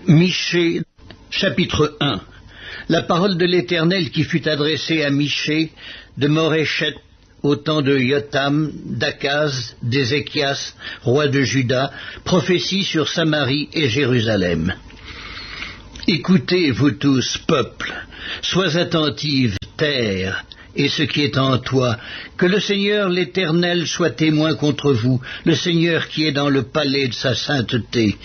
Michée, chapitre 1. La parole de l'Éternel qui fut adressée à Michée de Moréchet au temps de Jotham, d'Akaz, d'Ézéchias, roi de Juda, prophétie sur Samarie et Jérusalem. Écoutez, vous tous, peuple, sois attentive, terre, et ce qui est en toi, que le Seigneur l'Éternel soit témoin contre vous, le Seigneur qui est dans le palais de sa sainteté.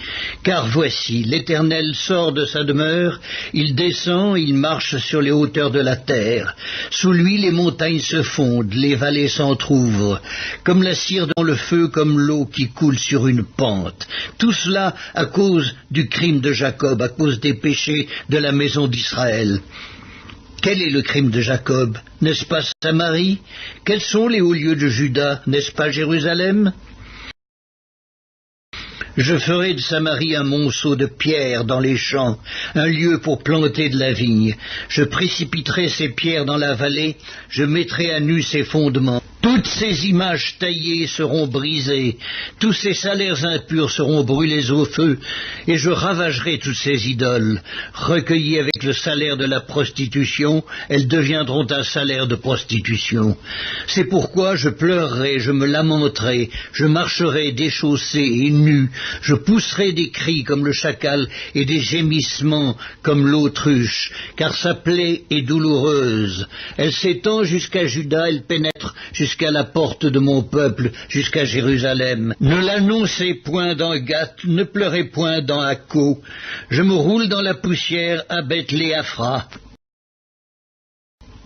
Car voici, l'Éternel sort de sa demeure, il descend, il marche sur les hauteurs de la terre. Sous lui les montagnes se fondent, les vallées s'entr'ouvrent, comme la cire dans le feu, comme l'eau qui coule sur une pente. Tout cela à cause du crime de Jacob, à cause des péchés de la maison d'Israël. Quel est le crime de Jacob? N'est-ce pas Samarie? Quels sont les hauts lieux de Juda? N'est-ce pas Jérusalem? Je ferai de Samarie un monceau de pierres dans les champs, un lieu pour planter de la vigne. Je précipiterai ces pierres dans la vallée, je mettrai à nu ses fondements. Toutes ces images taillées seront brisées, tous ces salaires impurs seront brûlés au feu, et je ravagerai toutes ces idoles. Recueillies avec le salaire de la prostitution, elles deviendront un salaire de prostitution. C'est pourquoi je pleurerai, je me lamenterai, je marcherai déchaussé et nu, je pousserai des cris comme le chacal et des gémissements comme l'autruche, car sa plaie est douloureuse. Elle s'étend jusqu'à Juda, elle pénètre jusqu'à la porte de mon peuple, jusqu'à Jérusalem. Ne l'annoncez point dans Gath, ne pleurez point dans Akko. Je me roule dans la poussière à Beth-Léaphra.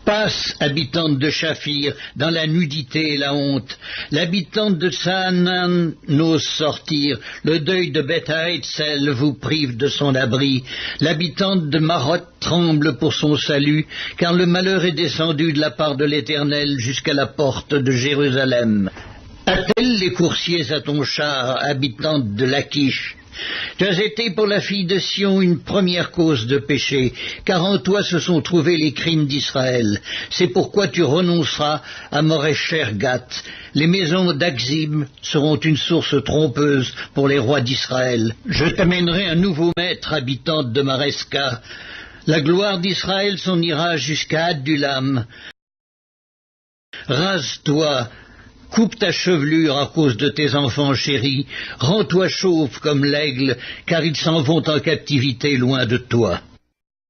Passe, habitante de Shaphir, dans la nudité et la honte. L'habitante de Saanan n'ose sortir. Le deuil de Beth-Haetzel vous prive de son abri. L'habitante de Maroth tremble pour son salut, car le malheur est descendu de la part de l'Éternel jusqu'à la porte de Jérusalem. Attelle les coursiers à ton char, habitante de Lachish. Tu as été pour la fille de Sion une première cause de péché, car en toi se sont trouvés les crimes d'Israël. C'est pourquoi tu renonceras à Moréchet-Gath. Les maisons d'Akzib seront une source trompeuse pour les rois d'Israël. Je t'amènerai un nouveau maître, habitante de Maresca. La gloire d'Israël s'en ira jusqu'à Adullam. Rase-toi, coupe ta chevelure à cause de tes enfants chéris, rends-toi chauve comme l'aigle, car ils s'en vont en captivité loin de toi.